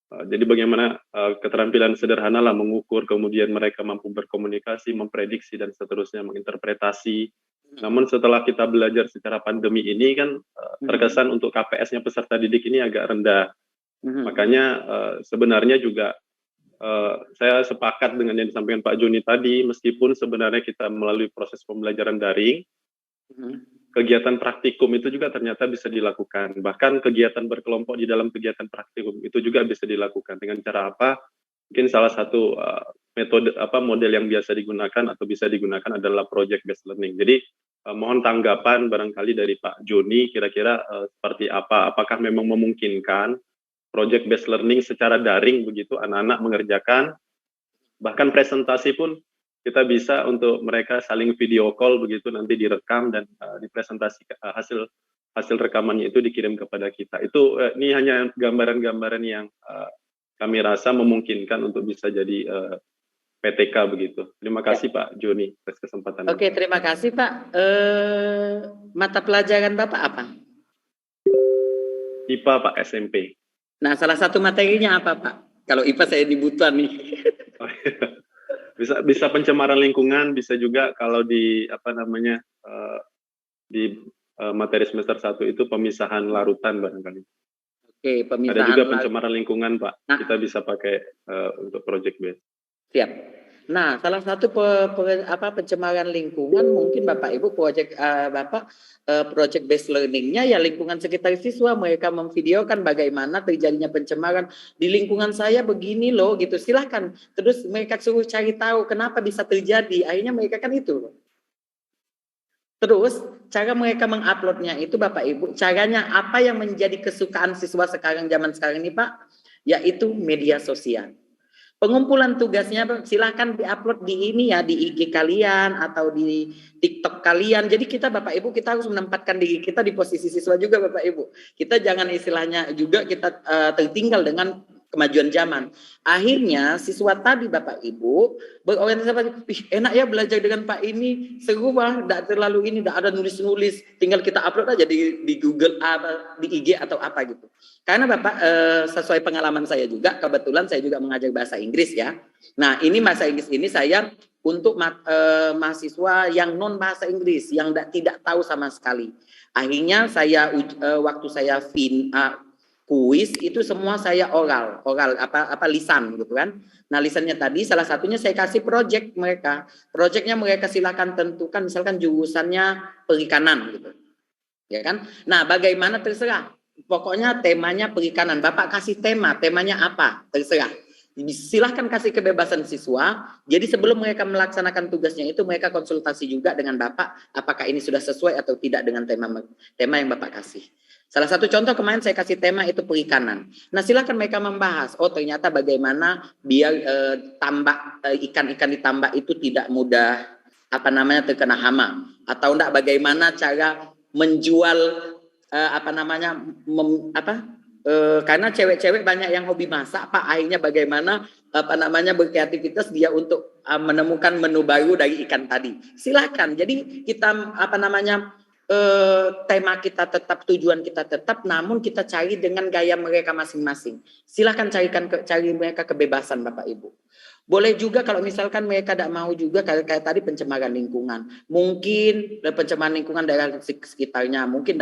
Jadi bagaimana keterampilan sederhana lah mengukur, kemudian mereka mampu berkomunikasi, memprediksi dan seterusnya, menginterpretasi. Namun setelah kita belajar secara pandemi ini kan terkesan untuk KPS-nya peserta didik ini agak rendah. Makanya sebenarnya juga saya sepakat dengan yang disampaikan Pak Joni tadi, meskipun sebenarnya kita melalui proses pembelajaran daring, kegiatan praktikum itu juga ternyata bisa dilakukan. Bahkan kegiatan berkelompok di dalam kegiatan praktikum itu juga bisa dilakukan. Dengan cara apa? Mungkin salah satu metode model yang biasa digunakan atau bisa digunakan adalah project based learning. Jadi mohon tanggapan barangkali dari Pak Joni kira-kira seperti apa? Apakah memang memungkinkan project based learning secara daring begitu anak-anak mengerjakan, bahkan presentasi pun kita bisa untuk mereka saling video call begitu nanti direkam dan dipresentasi hasil rekamannya itu dikirim kepada kita. Itu ini hanya gambaran-gambaran yang kami rasa memungkinkan untuk bisa jadi PTK begitu. Terima kasih Pak Joni atas kesempatan. Oke, terima kasih Pak. Mata pelajaran Bapak apa? IPA Pak, SMP. Nah, salah satu materinya apa Pak? Kalau IPA saya dibutuhan nih. Bisa pencemaran lingkungan, bisa juga kalau di materi semester 1 itu pemisahan larutan barangkali. Oke, pemisahan. Ada juga pencemaran lingkungan Pak. Kita bisa pakai untuk project base. Siap. Nah, salah satu pencemaran lingkungan mungkin Bapak Ibu project based learning-nya ya lingkungan sekitar siswa, mereka memvideokan bagaimana terjadinya pencemaran di lingkungan saya begini loh gitu. Silahkan. Terus mereka suruh cari tahu kenapa bisa terjadi. Akhirnya mereka kan itu. Terus cara mereka menguploadnya itu Bapak Ibu, caranya apa yang menjadi kesukaan siswa sekarang zaman sekarang ini Pak? Yaitu media sosial. Pengumpulan tugasnya silakan diupload di ini ya, di IG kalian atau di TikTok kalian. Jadi kita Bapak Ibu kita harus menempatkan diri kita di posisi siswa juga Bapak Ibu. Kita jangan istilahnya juga kita tertinggal dengan kemajuan zaman. Akhirnya siswa tadi Bapak Ibu berorientasi, enak ya belajar dengan Pak ini, seru Pak, tidak terlalu ini, tidak ada nulis-nulis, tinggal kita upload aja di Google di IG atau apa gitu. Karena Bapak sesuai pengalaman saya juga, kebetulan saya juga mengajar bahasa Inggris ya. Nah ini bahasa Inggris ini saya untuk mahasiswa yang non bahasa Inggris, yang tidak tahu sama sekali. Akhirnya saya waktu saya kuis itu semua saya oral lisan gitu kan. Nah lisannya tadi salah satunya saya kasih project mereka. Projectnya mereka silakan tentukan misalkan jurusannya perikanan gitu. Ya kan? Nah, bagaimana terserah. Pokoknya temanya perikanan. Bapak kasih temanya apa? Terserah. Silahkan kasih kebebasan siswa. Jadi sebelum mereka melaksanakan tugasnya itu mereka konsultasi juga dengan Bapak apakah ini sudah sesuai atau tidak dengan tema yang Bapak kasih. Salah satu contoh kemarin saya kasih tema itu perikanan. Nah silakan mereka membahas. Oh ternyata bagaimana biar ikan-ikan di tambak itu tidak mudah terkena hama, atau enggak bagaimana cara menjual karena cewek-cewek banyak yang hobi masak Pak. Akhirnya bagaimana berkreativitas dia untuk menemukan menu baru dari ikan tadi. Silakan. Jadi kita tema kita tetap, tujuan kita tetap, namun kita cari dengan gaya mereka masing-masing. Silakan cari mereka kebebasan Bapak Ibu. Boleh juga kalau misalkan mereka tidak mau juga kayak tadi pencemaran lingkungan. Mungkin pencemaran lingkungan daerah sekitarnya, mungkin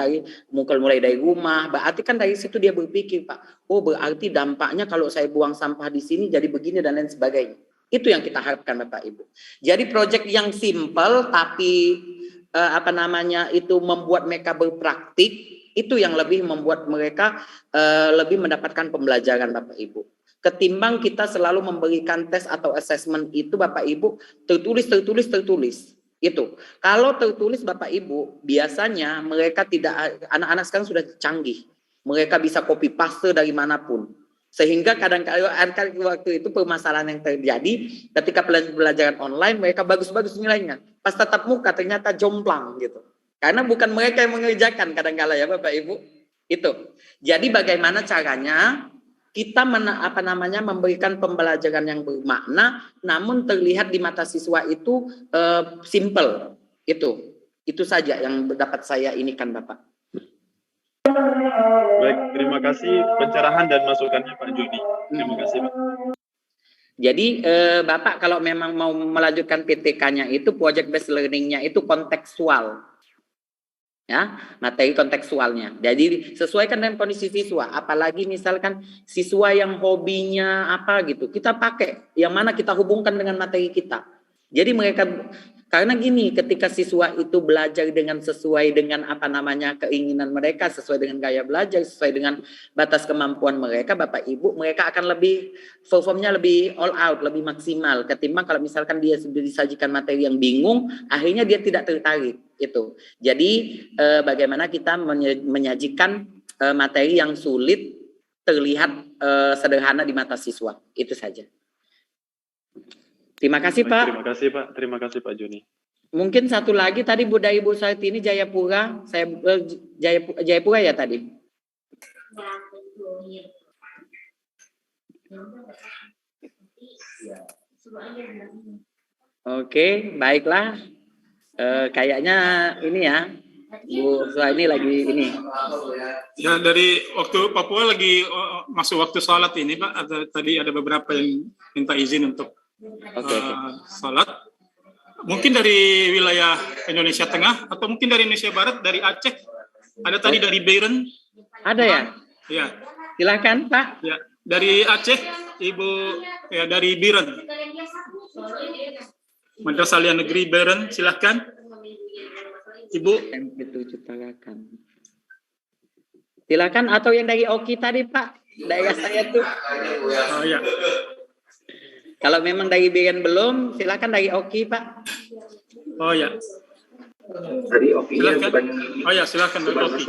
mulai dari rumah. Berarti kan dari situ dia berpikir Pak, oh berarti dampaknya kalau saya buang sampah di sini jadi begini dan lain sebagainya. Itu yang kita harapkan Bapak Ibu. Jadi proyek yang simple tapi itu membuat mereka berpraktik, itu yang lebih membuat mereka lebih mendapatkan pembelajaran Bapak Ibu. Ketimbang kita selalu memberikan tes atau assessment itu Bapak Ibu tertulis. Itu. Kalau tertulis Bapak Ibu, biasanya mereka tidak, anak-anak sekarang sudah canggih. Mereka bisa copy paste dari manapun. Sehingga kadang-kadang waktu itu permasalahan yang terjadi ketika pelajaran online mereka bagus-bagus nilainya. Pas tatap muka ternyata jomplang gitu. Karena bukan mereka yang mengerjakan kadang-kala ya Bapak Ibu. Itu. Jadi bagaimana caranya kita memberikan pembelajaran yang bermakna, namun terlihat di mata siswa itu simple. Itu saja yang dapat saya inikan Bapak. Baik, terima kasih pencerahan dan masukannya Pak Joni. Terima kasih Pak. Jadi Bapak kalau memang mau melanjutkan PTK-nya itu project based learning-nya itu kontekstual. Ya, materi kontekstualnya. Jadi sesuaikan dengan kondisi siswa. Apalagi misalkan siswa yang hobinya apa gitu, kita pakai yang mana kita hubungkan dengan materi kita. Jadi mereka, karena gini, ketika siswa itu belajar dengan sesuai dengan keinginan mereka, sesuai dengan gaya belajar, sesuai dengan batas kemampuan mereka, Bapak Ibu, mereka akan lebih performnya lebih all out, lebih maksimal. Ketimbang kalau misalkan dia sudah disajikan materi yang bingung, akhirnya dia tidak tertarik. Itu. Jadi bagaimana kita menyajikan materi yang sulit terlihat sederhana di mata siswa. Itu saja. Terima kasih Pak. Terima kasih Pak. Terima kasih Pak Joni. Mungkin satu lagi tadi dari Bu Sartini Jayapura. Saya Jayapura ya tadi. Oke, baiklah. Kayaknya ini ya, Bu ini lagi ini. Ya dari waktu Papua lagi masuk waktu sholat ini Pak. Tadi ada beberapa yang minta izin untuk sholat. Mungkin dari wilayah Indonesia Tengah atau mungkin dari Indonesia Barat, dari Aceh. Ada tadi dari Beiren. Ada ya? Ya. Silakan Pak. Ya, dari Aceh Ibu ya dari Beiren. Madrasah Alia Negeri Beiren, silahkan. Ibu. MP7 Tarakan. Silakan, atau yang dari Oki tadi Pak. Daerah saya tuh. Oh ya. Kalau memang dari Beiren belum, silakan dari Oki Pak. Oh ya. Dari Oki. Silakan. Oh ya, silakan dari Oki.